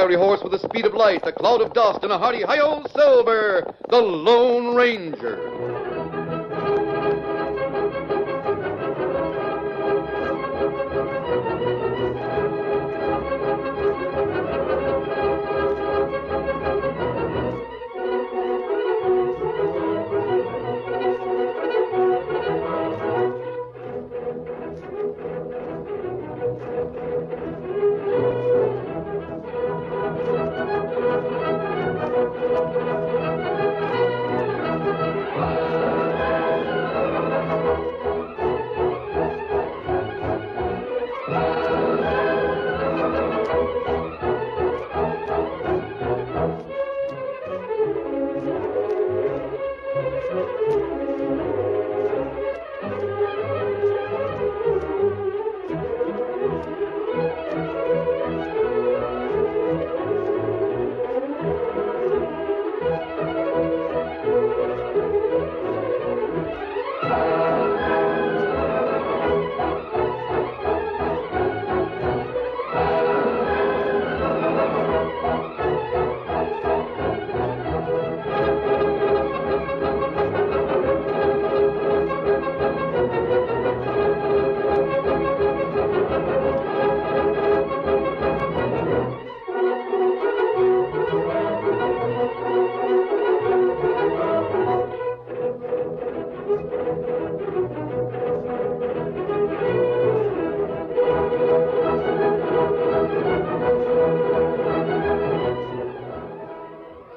fiery horse with the speed of light, a cloud of dust, and a hearty hi-yo silver, the Lone Ranger.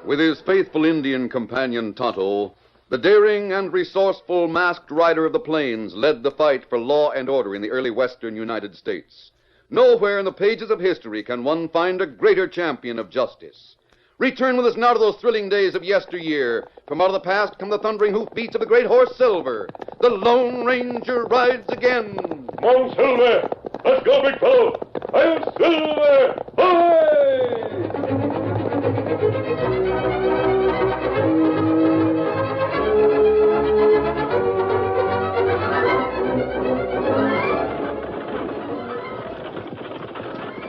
With his faithful Indian companion Tonto, the daring and resourceful masked rider of the plains led the fight for law and order in the early western United States. Nowhere in the pages of history can one find a greater champion of justice. Return with us now to those thrilling days of yesteryear. From out of the past come the thundering hoofbeats of the great horse Silver. The Lone Ranger rides again. Come on, Silver. Let's go, big fellow. I'm Silver. Hi!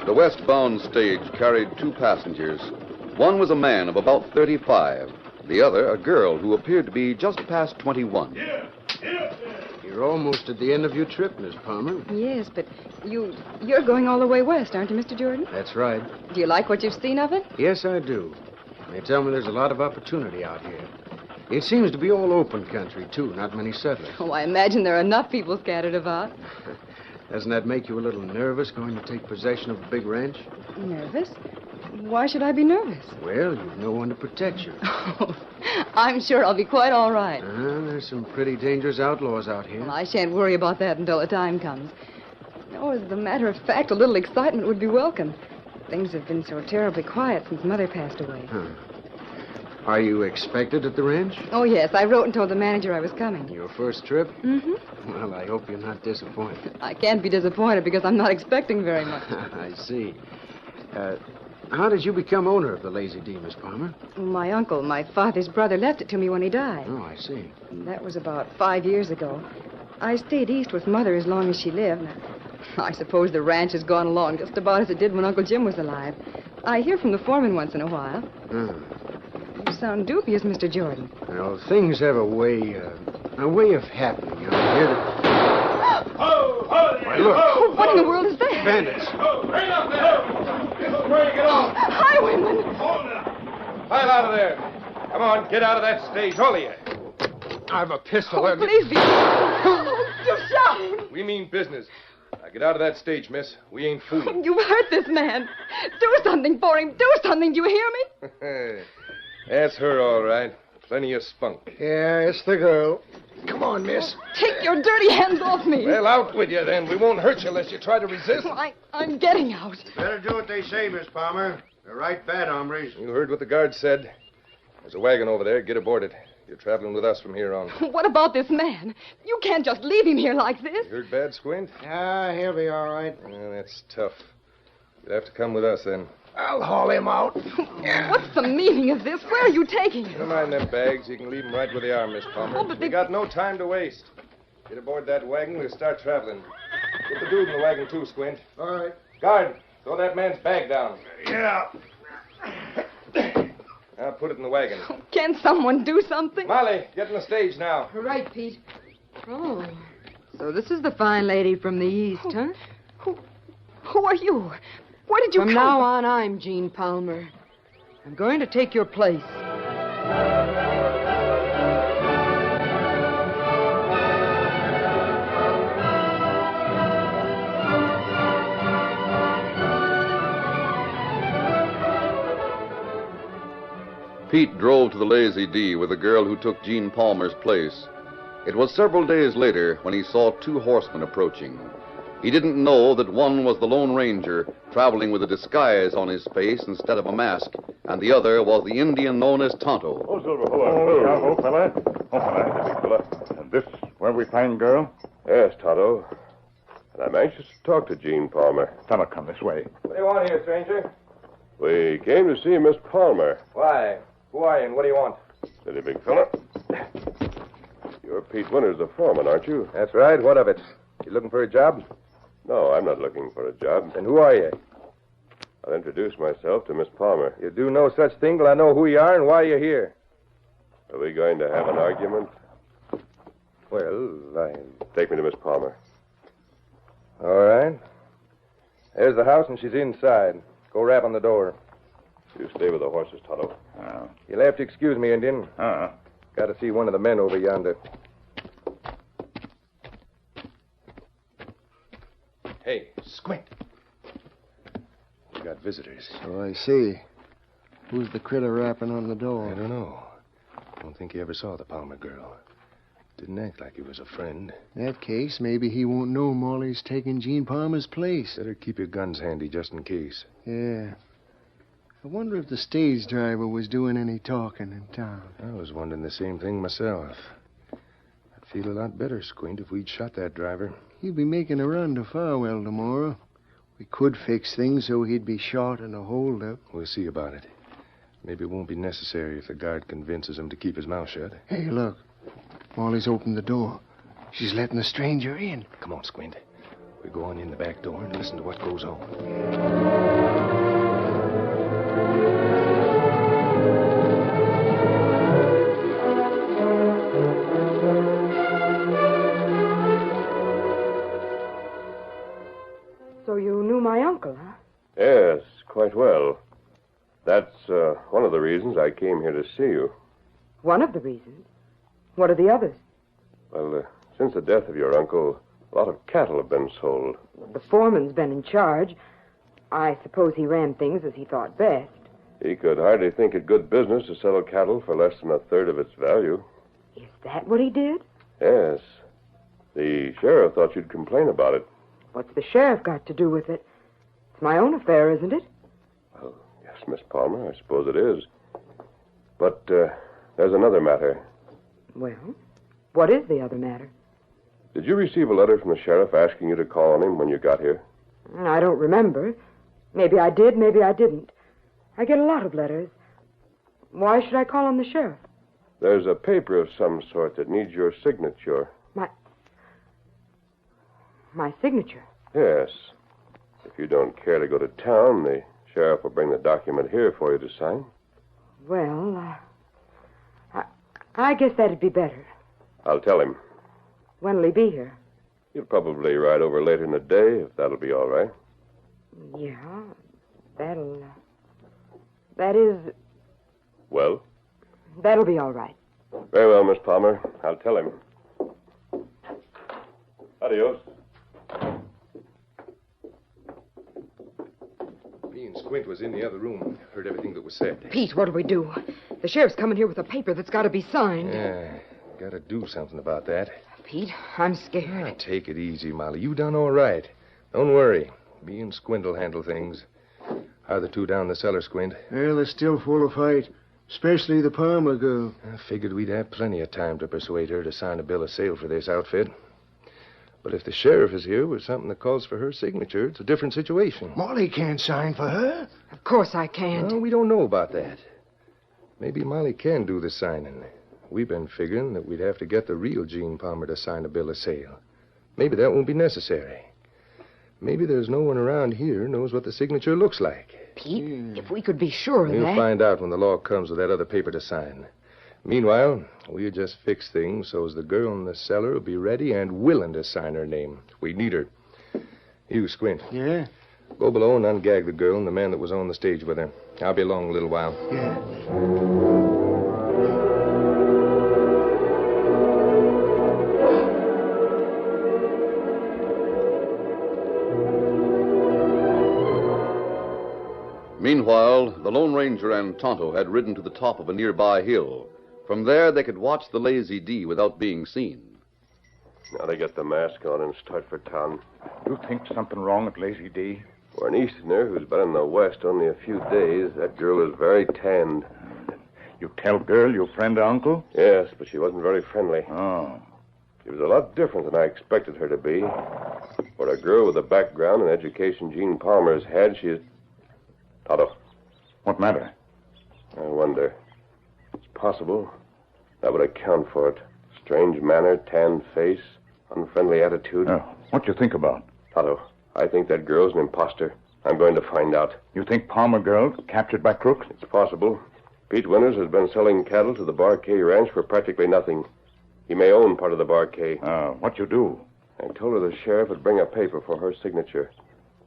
The westbound stage carried two passengers. One was a man of about 35. The other, a girl who appeared to be just past 21. You're almost at the end of your trip, Miss Palmer. Yes, but you're going all the way west, aren't you, Mr. Jordan? That's right. Do you like what you've seen of it? Yes, I do. They tell me there's a lot of opportunity out here. It seems to be all open country, too, not many settlers. Oh, I imagine there are enough people scattered about. Doesn't that make you a little nervous going to take possession of the big ranch? Nervous? Why should I be nervous? Well, you've no one to protect you. Oh, I'm sure I'll be quite all right. There's some pretty dangerous outlaws out here. Well, I shan't worry about that until the time comes. No, as a matter of fact, a little excitement would be welcome. Things have been so terribly quiet since Mother passed away. Are you expected at the ranch? Oh, yes. I wrote and told the manager I was coming. Your first trip? Mm-hmm. Well, I hope you're not disappointed. I can't be disappointed because I'm not expecting very much. I see. How did you become owner of the Lazy D, Miss Palmer? My uncle, my father's brother, left it to me when he died. Oh, I see. That was about 5 years ago. I stayed east with Mother as long as she lived. I suppose the ranch has gone along just about as it did when Uncle Jim was alive. I hear from the foreman once in a while. You sound dubious, Mr. Jordan. Well, things have a way of happening out here that... Why, look. Oh, what in the world is that? Bandits. Right up there. Break it off. Highwaymen! Pile out of there. Come on, get out of that stage, all of you. I've a pistol. Oh, please be... Oh, you shot! We mean business. Now get out of that stage, miss. We ain't fooling. You've hurt this man. Do something for him. Do something. Do you hear me? That's her, all right. Plenty of spunk. Yeah, it's the girl. Come on, miss. Take your dirty hands off me. Well, out with you, then. We won't hurt you unless you try to resist. I'm getting out. Better do what they say, Miss Palmer. They're right bad hombres. You heard what the guard said. There's a wagon over there. Get aboard it. You're traveling with us from here on. What about this man? You can't just leave him here like this. You heard bad, Squint? He'll be all right. Yeah, that's tough. You'll have to come with us, then. I'll haul him out. What's the meaning of this? Where are you taking him? Don't mind them bags. You can leave them right where they are, Miss Palmer. Oh, but we got no time to waste. Get aboard that wagon. We'll start traveling. Get the dude in the wagon, too, Squint. All right. Guard, throw that man's bag down. Yeah. I'll put it in the wagon. Can someone do something? Molly, get in the stage now. All right, Pete. Oh, so this is the fine lady from the East, huh? Who are you? Where did you From come? now on, I'm Jean Palmer. I'm going to take your place. Pete drove to the Lazy D with the girl who took Jean Palmer's place. It was several days later when he saw two horsemen approaching. He didn't know that one was the Lone Ranger, traveling with a disguise on his face instead of a mask, and the other was the Indian known as Tonto. Oh, Silver, hello, fella. Oh, fella, big fella. And this where we find girl? Yes, Tonto. And I'm anxious to talk to Jean Palmer. Fella, come this way. What do you want here, stranger? We came to see Miss Palmer. Why? Who are you and what do you want? Steady, big fella. You're Pete Winters, the foreman, aren't you? That's right. What of it? You looking for a job? No, I'm not looking for a job. Then who are you? I'll introduce myself to Miss Palmer. You do no such thing till I know who you are and why you're here. Are we going to have an argument? Well, Take me to Miss Palmer. All right. There's the house and she's inside. Go rap on the door. You stay with the horses, Tonto. You'll have to excuse me, Indian. Uh-huh. Got to see one of the men over yonder. Hey, Squint. We got visitors. So I see. Who's the critter rapping on the door? I don't know. Don't think he ever saw the Palmer girl. Didn't act like he was a friend. In that case, maybe he won't know Molly's taking Jean Palmer's place. Better keep your guns handy just in case. Yeah. I wonder if the stage driver was doing any talking in town. I was wondering the same thing myself. I'd feel a lot better, Squint, if we'd shot that driver. He'll be making a run to Farwell tomorrow. We could fix things so he'd be shot in a holdup. We'll see about it. Maybe it won't be necessary if the guard convinces him to keep his mouth shut. Hey, look. Molly's opened the door. She's letting the stranger in. Come on, Squint. We go on in the back door and listen to what goes on. So you knew my uncle, huh? Yes, quite well. That's one of the reasons I came here to see you. One of the reasons. What are the others? Well, since the death of your uncle, a lot of cattle have been sold. The foreman's been in charge. I suppose he ran things as he thought best. He could hardly think it good business to sell cattle for less than a third of its value. Is that what he did? Yes. The sheriff thought you'd complain about it. What's the sheriff got to do with it? It's my own affair, isn't it? Well, yes, Miss Palmer, I suppose it is. But there's another matter. Well, what is the other matter? Did you receive a letter from the sheriff asking you to call on him when you got here? I don't remember. Maybe I did, maybe I didn't. I get a lot of letters. Why should I call on the sheriff? There's a paper of some sort that needs your signature. My signature? Yes. If you don't care to go to town, the sheriff will bring the document here for you to sign. Well, I guess that'd be better. I'll tell him. When'll he be here? He'll probably ride over later in the day, if that'll be all right. Yeah, that is... Well? That'll be all right. Very well, Miss Palmer. I'll tell him. Adios. Me and Squint was in the other room. Heard everything that was said. Pete, what'll we do? The sheriff's coming here with a paper that's got to be signed. Yeah, gotta do something about that. Pete, I'm scared. Now, take it easy, Molly. You done all right. Don't worry. Me and Squint will handle things. How are the two down the cellar, Squint? Well, they're still full of fight. Especially the Palmer girl. I figured we'd have plenty of time to persuade her to sign a bill of sale for this outfit. But if the sheriff is here with something that calls for her signature, it's a different situation. Molly can't sign for her. Of course I can't. Well, we don't know about that. Maybe Molly can do the signing. We've been figuring that we'd have to get the real Jean Palmer to sign a bill of sale. Maybe that won't be necessary. Maybe there's no one around here knows what the signature looks like. Pete, if we could be sure of We'll that. find out when the law comes with that other paper to sign. Meanwhile, we'll just fix things so as the girl in the cellar will be ready and willing to sign her name. We need her. You, Squint. Yeah? Go below and ungag the girl and the man that was on the stage with her. I'll be along a little while. Yeah. Meanwhile, the Lone Ranger and Tonto had ridden to the top of a nearby hill. From there, they could watch the Lazy D without being seen. Now they get the mask on and start for town. You think something wrong at Lazy D? For an Easterner who's been in the West only a few days, that girl is very tanned. You tell girl your friend Uncle? Yes, but she wasn't very friendly. Oh. She was a lot different than I expected her to be. For a girl with the background and education Gene Palmer's had, she is... Tonto, What matter? I wonder. It's possible. That would account for it. Strange manner, tanned face, unfriendly attitude. What you think about? Tonto, I think that girl's an imposter. I'm going to find out. You think Palmer girl captured by crooks? It's possible. Pete Winters has been selling cattle to the Barkay Ranch for practically nothing. He may own part of the Barkay. What you do? I told her the sheriff would bring a paper for her signature.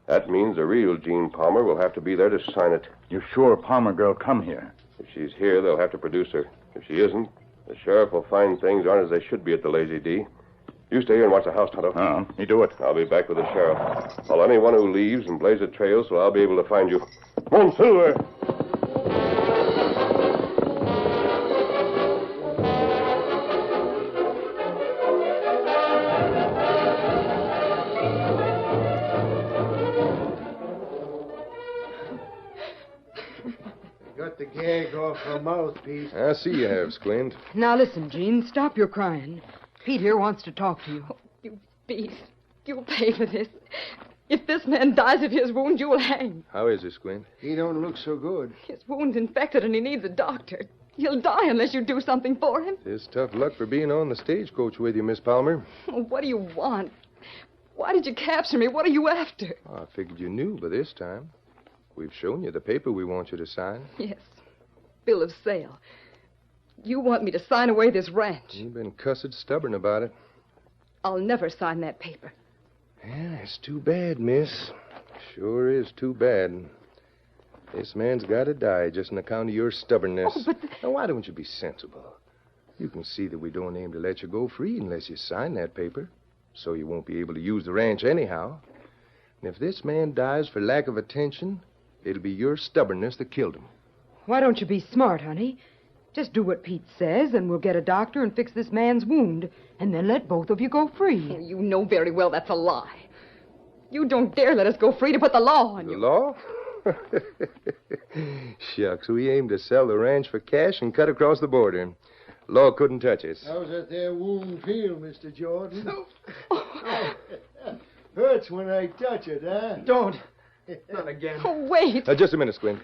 That means the real Gene Palmer will have to be there to sign it. You sure Palmer girl come here? If she's here, they'll have to produce her. If she isn't, the sheriff will find things aren't as they should be at the Lazy D. You stay here and watch the house, Tonto. Me do it. I'll be back with the sheriff. Follow anyone who leaves and blaze a trail so I'll be able to find you. Come on, Silver! Got the gag off her mouthpiece. I see you have, Squint. Now listen, Gene, stop your crying. Pete here wants to talk to you. You beast. You'll pay for this. If this man dies of his wound, you'll hang. How is he, Squint? He don't look so good. His wound's infected and he needs a doctor. He'll die unless you do something for him. It's tough luck for being on the stagecoach with you, Miss Palmer. What do you want? Why did you capture me? What are you after? I figured you knew by this time. We've shown you the paper we want you to sign. Yes. Bill of sale. You want me to sign away this ranch. You've been cussed stubborn about it. I'll never sign that paper. Yeah, it's too bad, miss. Sure is too bad. This man's got to die just on account of your stubbornness. Oh, but... Now, why don't you be sensible? You can see that we don't aim to let you go free unless you sign that paper. So you won't be able to use the ranch anyhow. And if this man dies for lack of attention, it'll be your stubbornness that killed him. Why don't you be smart, honey? Just do what Pete says, and we'll get a doctor and fix this man's wound, and then let both of you go free. You know very well that's a lie. You don't dare let us go free to put the law on The you. law? Shucks, we aim to sell the ranch for cash and cut across the border. Law couldn't touch us. How's that there wound feel, Mr. Jordan? Hurts when I touch it, huh? Don't. Not again. Oh, wait. Just a minute, Squint.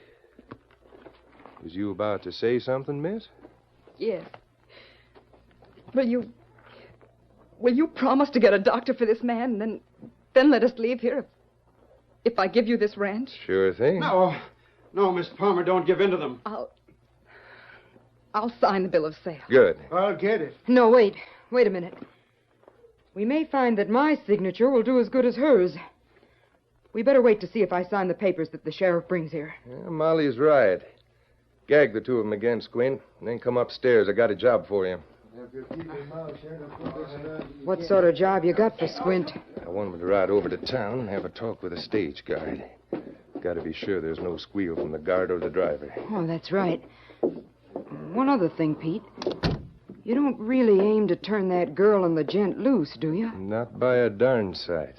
Was you about to say something, miss? Yes. Will you promise to get a doctor for this man, and then let us leave here if I give you this ranch? Sure thing. No, Miss Palmer, don't give in to them. I'll sign the bill of sale. Good. I'll get it. No, wait. Wait a minute. We may find that my signature will do as good as hers. We better wait to see if I sign the papers that the sheriff brings here. Yeah, Molly's right. Gag the two of them again, Squint, and then come upstairs. I got a job for you. What sort of job you got for Squint? I want him to ride over to town and have a talk with the stage guard. Got to be sure there's no squeal from the guard or the driver. Oh, that's right. One other thing, Pete. You don't really aim to turn that girl and the gent loose, do you? Not by a darn sight.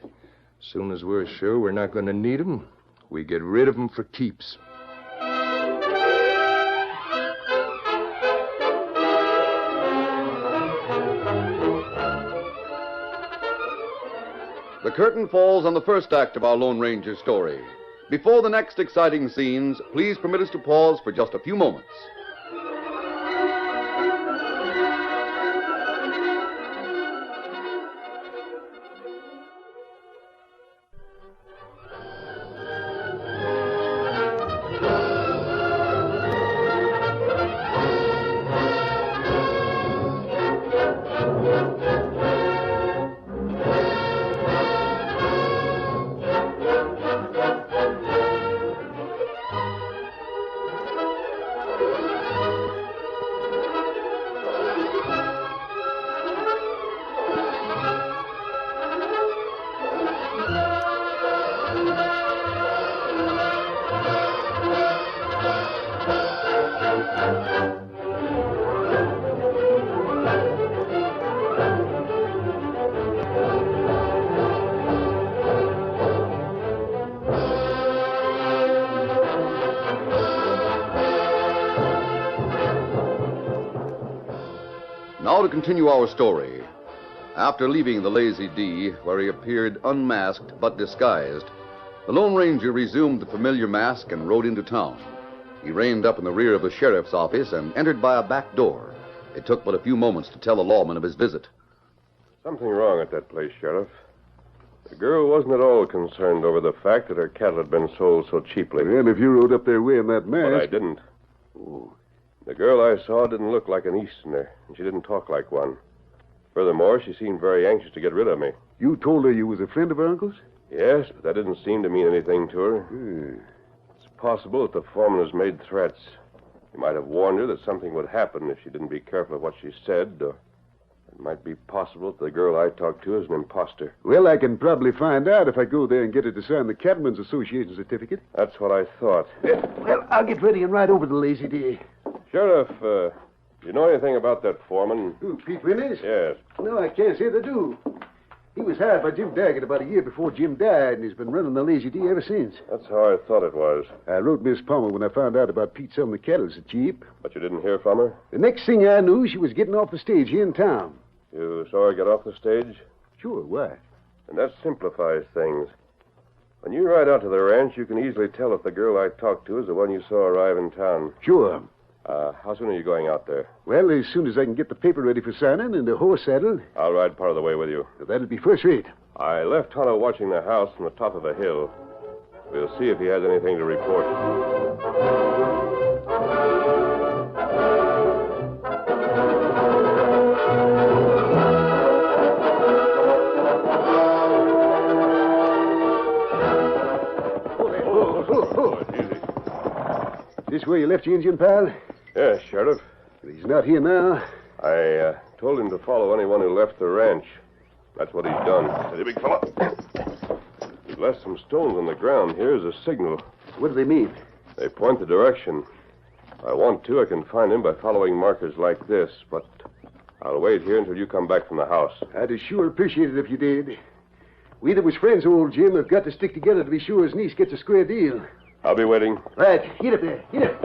Soon as we're sure we're not going to need 'em, we get rid of 'em for keeps. The curtain falls on the first act of our Lone Ranger story. Before the next exciting scenes, please permit us to pause for just a few moments. Now to continue our story. After leaving the Lazy D, where he appeared unmasked but disguised, the Lone Ranger resumed the familiar mask and rode into town. He reined up in the rear of the sheriff's office and entered by a back door. It took but a few moments to tell the lawman of his visit. Something wrong at that place, Sheriff. The girl wasn't at all concerned over the fact that her cattle had been sold so cheaply. Well, if you rode up there wearing that mask... But I didn't. The girl I saw didn't look like an Easterner, and she didn't talk like one. Furthermore, she seemed very anxious to get rid of me. You told her you was a friend of her uncle's? Yes, but that didn't seem to mean anything to her. It's possible that the foreman has made threats. He might have warned her that something would happen if she didn't be careful of what she said, or it might be possible that the girl I talked to is an imposter. Well, I can probably find out if I go there and get her to sign the Cattlemen's Association certificate. That's what I thought. Well, I'll get ready and ride over to the Lazy D. Sheriff, do you know anything about that foreman? Who, Pete Winters? Yes. No, I can't say they do. He was hired by Jim Daggett about a year before Jim died, and he's been running the Lazy D ever since. That's how I thought it was. I wrote Miss Palmer when I found out about Pete selling the cattle so cheap. But you didn't hear from her? The next thing I knew, she was getting off the stage here in town. You saw her get off the stage? Sure, why? And that simplifies things. When you ride out to the ranch, you can easily tell if the girl I talked to is the one you saw arrive in town. Sure. How soon are you going out there? Well, as soon as I can get the paper ready for signing and the horse saddled. I'll ride part of the way with you. That'll be first rate. I left Tonto watching the house from the top of a hill. We'll see if he has anything to report. This where you left your Indian pal? Yes, Sheriff. He's not here now. I told him to follow anyone who left the ranch. That's what he's done. Steady, big fella. He left some stones on the ground here as a signal. What do they mean? They point the direction. If I want to, I can find him by following markers like this, but I'll wait here until you come back from the house. I'd sure appreciate it if you did. We that was friends, old Jim, have got to stick together to be sure his niece gets a square deal. I'll be waiting. Right. Get up there. Get up.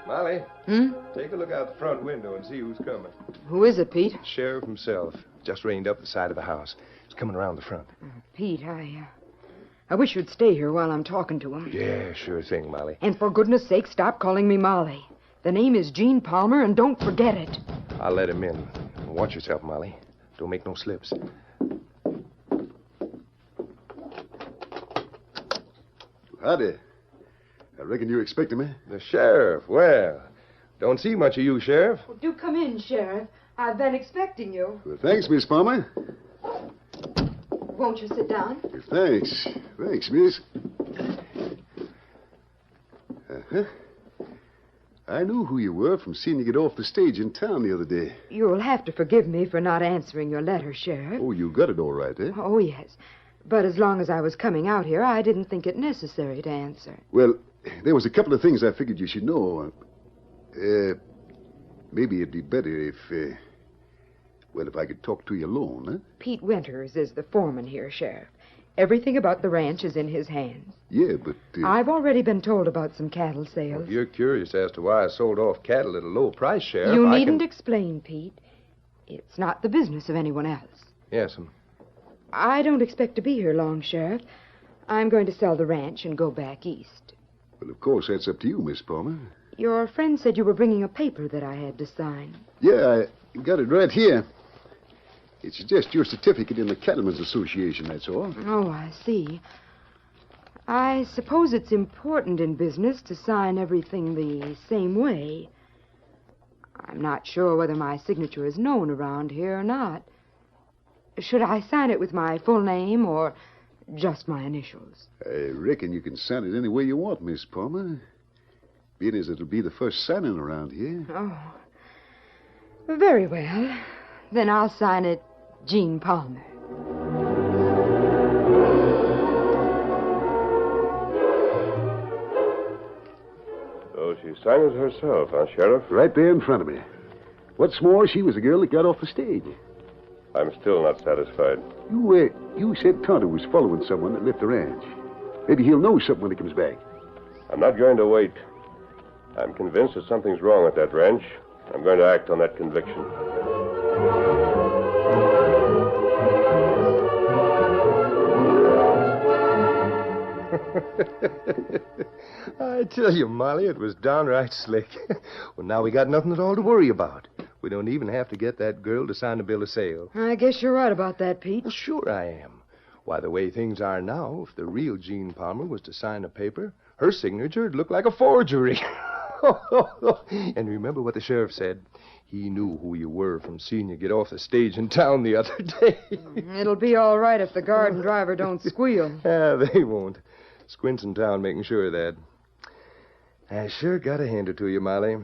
Molly. Take a look out the front window and see who's coming. Who is it, Pete? Sheriff himself. Just reined up the side of the house. He's coming around the front. Pete, I wish you'd stay here while I'm talking to him. Yeah, sure thing, Molly. And for goodness sake, stop calling me Molly. The name is Gene Palmer, and don't forget it. I'll let him in. Watch yourself, Molly. Don't make no slips. Howdy. I reckon you're expecting me. The sheriff. Well, don't see much of you, Sheriff. Well, do come in, Sheriff. I've been expecting you. Well, thanks, Miss Palmer. Won't you sit down? Thanks. Thanks, miss. Uh-huh. I knew who you were from seeing you get off the stage in town the other day. You'll have to forgive me for not answering your letter, Sheriff. Oh, you got it all right, eh? Oh, yes. But as long as I was coming out here, I didn't think it necessary to answer. Well, there was a couple of things I figured you should know. Maybe it'd be better if I could talk to you alone, huh? Pete Winters is the foreman here, Sheriff. Everything about the ranch is in his hands. Yeah, but... I've already been told about some cattle sales. Well, if you're curious as to why I sold off cattle at a low price, Sheriff, You needn't explain, Pete. It's not the business of anyone else. Yes'm. I don't expect to be here long, Sheriff. I'm going to sell the ranch and go back east. Well, of course, that's up to you, Miss Palmer. Your friend said you were bringing a paper that I had to sign. Yeah, I got it right here. It's just your certificate in the Cattlemen's Association, that's all. Oh, I see. I suppose it's important in business to sign everything the same way. I'm not sure whether my signature is known around here or not. Should I sign it with my full name or just my initials? I reckon you can sign it any way you want, Miss Palmer. Being as it'll be the first signing around here. Oh. Very well. Then I'll sign it Gene Palmer. So she signed it herself, huh, Sheriff? Right there in front of me. What's more, she was the girl that got off the stage. I'm still not satisfied. You said Tonto was following someone that left the ranch. Maybe he'll know something when he comes back. I'm not going to wait. I'm convinced that something's wrong at that ranch. I'm going to act on that conviction. I tell you, Molly, it was downright slick. Well, now we got nothing at all to worry about. We don't even have to get that girl to sign a bill of sale. I guess you're right about that, Pete. Well, sure I am. Why, the way things are now, if the real Jean Palmer was to sign a paper, her signature would look like a forgery. And remember what the sheriff said. He knew who you were from seeing you get off the stage in town the other day. It'll be all right if the guard and driver don't squeal. Yeah, they won't. Squint's in town making sure of that. I sure got to hand it to you, Molly. It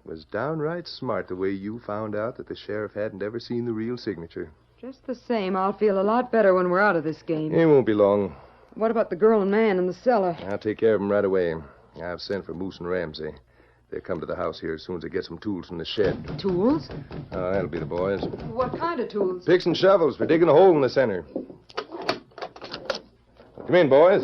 was downright smart the way you found out that the sheriff hadn't ever seen the real signature. Just the same, I'll feel a lot better when we're out of this game. It won't be long. What about the girl and man in the cellar? I'll take care of them right away. I've sent for Moose and Ramsey. They'll come to the house here as soon as they get some tools from the shed. Tools? Oh, that'll be the boys. What kind of tools? Picks and shovels for digging a hole in the center. Come in, boys.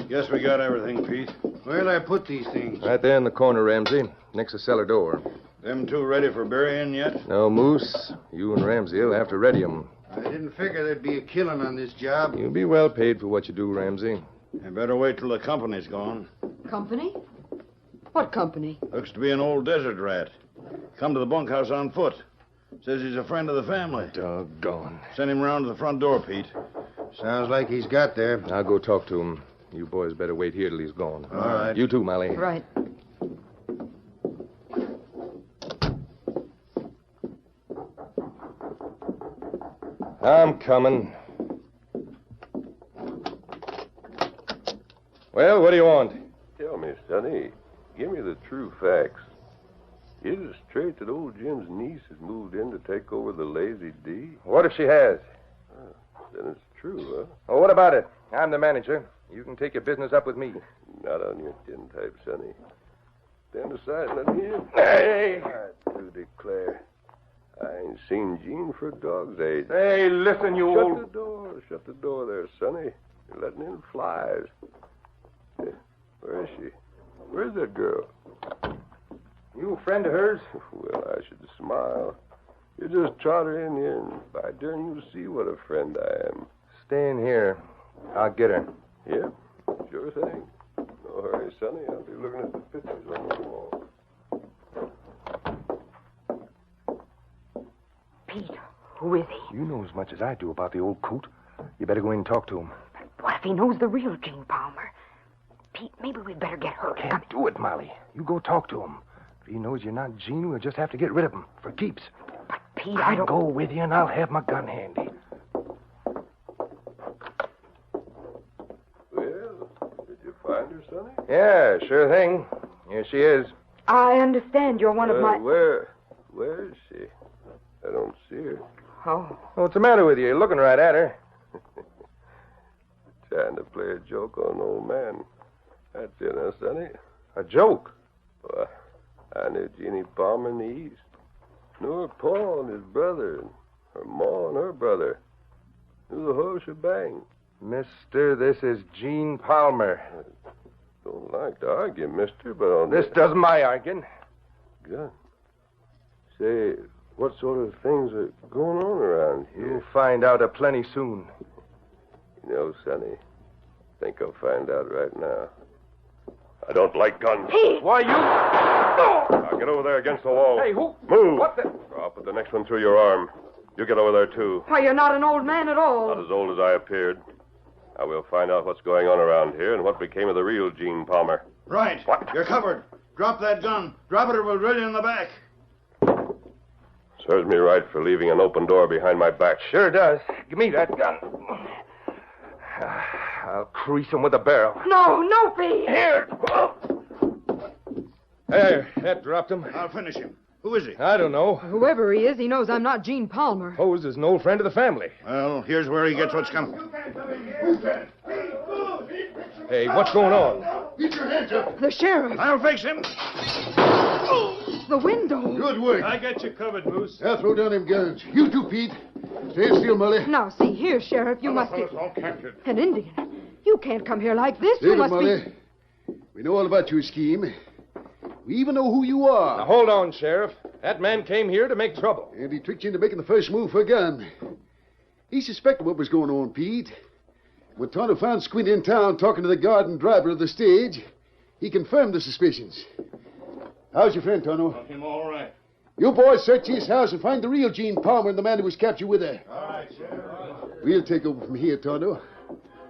Guess we got everything, Pete. Where'll I put these things? Right there in the corner, Ramsey, next to the cellar door. Them two ready for burying yet? No, Moose. You and Ramsey will have to ready 'em. I didn't figure there'd be a killing on this job. You'll be well paid for what you do, Ramsey. You better wait till the company's gone. Company? What company? Looks to be an old desert rat. Come to the bunkhouse on foot. Says he's a friend of the family. Doggone. Send him round to the front door, Pete. Sounds like he's got there. I'll go talk to him. You boys better wait here till he's gone. All right. You too, Molly. Right. I'm coming. Well, what do you want? Tell me, Sonny, give me the true facts. Is it straight that old Jim's niece has moved in to take over the Lazy D? What if she has? Then it's true, huh? Well, what about it? I'm the manager. You can take your business up with me. Not on your tin type, Sonny. Stand aside and let me in. Hey! I do declare. I ain't seen Jean for a dog's age. Hey, listen, you Shut old... the door. Shut the door there, Sonny. You're letting in flies. Hey, where is she? Where's that girl? You a friend of hers? Well, I should smile. You just trot her in here, and by darn, you'll see what a friend I am. Stay in here. I'll get her. Yep, sure thing. No hurry, Sonny. I'll be looking at the pictures on the wall. Pete, who is he? You know as much as I do about the old coot. You better go in and talk to him. What if he knows the real Jean Palmer? Pete, maybe we'd better get her. Can't do it, Molly. You go talk to him. If he knows you're not Jean, we'll just have to get rid of him for keeps. But, Pete, I'll go with you, and I'll have my gun handy. Well, did you find her, Sonny? Yeah, sure thing. Here she is. I understand you're one of my... Where is she? I don't see her. Oh. What's the matter with you? You're looking right at her. Trying to play a joke on an old man. That's it, huh, Sonny? A joke? Well, I knew Jeannie Palmer in the East. Knew her pa and his brother, and her ma and her brother. Knew the whole shebang. Mister, this is Jean Palmer. I don't like to argue, mister, but on This does my arguing. Good. Say, what sort of things are going on around here? You'll find out a plenty soon. You know, Sonny, I think I'll find out right now. I don't like guns. Why, you... Now, get over there against the wall. Hey, who? Move. What the... I'll put the next one through your arm. You get over there, too. Why, you're not an old man at all. Not as old as I appeared. I will find out what's going on around here and what became of the real Jean Palmer. Right. What? You're covered. Drop that gun. Drop it or we'll drill you in the back. Serves me right for leaving an open door behind my back. Sure does. Give me that gun. I'll crease him with a barrel. No, Pete. Here. There, that dropped him. I'll finish him. Who is he? I don't know. Whoever he is, he knows I'm not Jean Palmer. Posed as an old friend of the family. Well, here's where he gets what's coming. Hey, what's going on? Keep your hands up. The sheriff. I'll fix him. The window. Good work. I got you covered, Moose. Now throw down them guns. You too, Pete. Stand still, Molly. Now, see here, Sheriff, you must be... all captured. An Indian. You can't come here like this. Save You it, must Molly. We know all about your scheme. We even know who you are. Now, hold on, Sheriff. That man came here to make trouble. And he tricked you into making the first move for a gun. He suspected what was going on, Pete. When Tonto found Squint in town talking to the guard and driver of the stage, he confirmed the suspicions. How's your friend, Tonto? Him all right. You boys search his house and find the real Jean Palmer and the man who was captured with her. All right, Sheriff. We'll take over from here, Tonto.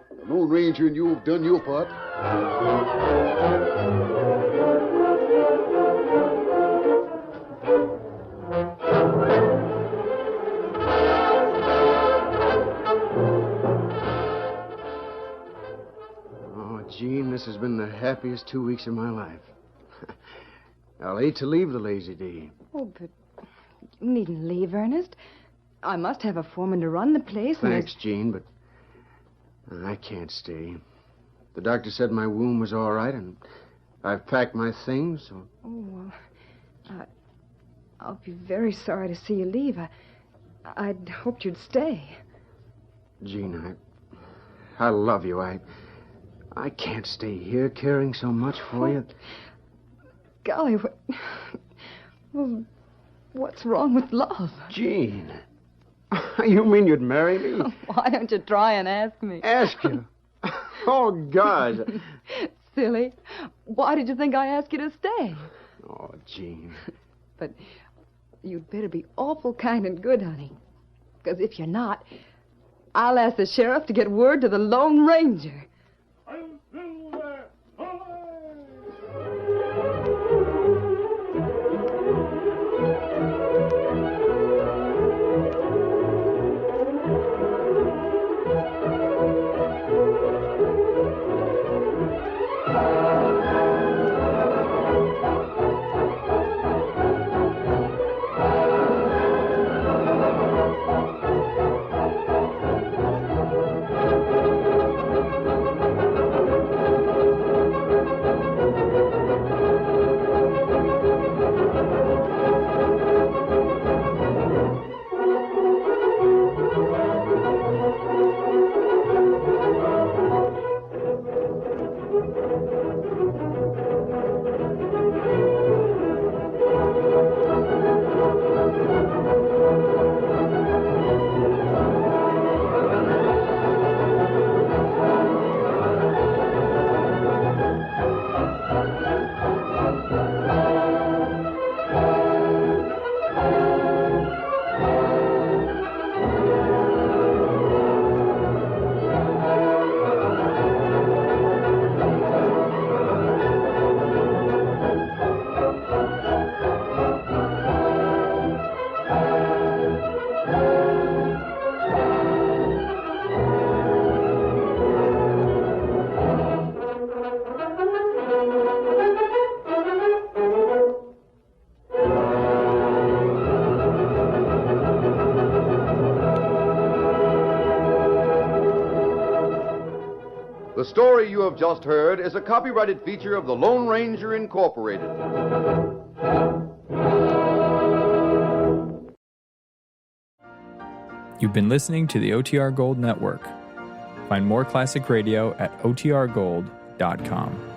The Lone Ranger and you have done your part. Oh, Gene, this has been the happiest 2 weeks of my life. I'll hate to leave the lazy day. Oh, but you needn't leave, Ernest. I must have a foreman to run the place. and Thanks, Gene, but I can't stay. The doctor said my wound was all right, and I've packed my things. So... Oh, well, I'll be very sorry to see you leave. I'd hoped you'd stay. Gene, I love you. I can't stay here caring so much for you. Golly, well, what's wrong with love? Gene, you mean you'd marry me? Why don't you try and ask me? Ask you? Oh, God. Silly. Why did you think I asked you to stay? Oh, Gene. But you'd better be awful kind and good, honey. Because if you're not, I'll ask the sheriff to get word to the Lone Ranger. The story you have just heard is a copyrighted feature of the Lone Ranger Incorporated. You've been listening to the OTR Gold Network. Find more classic radio at otrgold.com.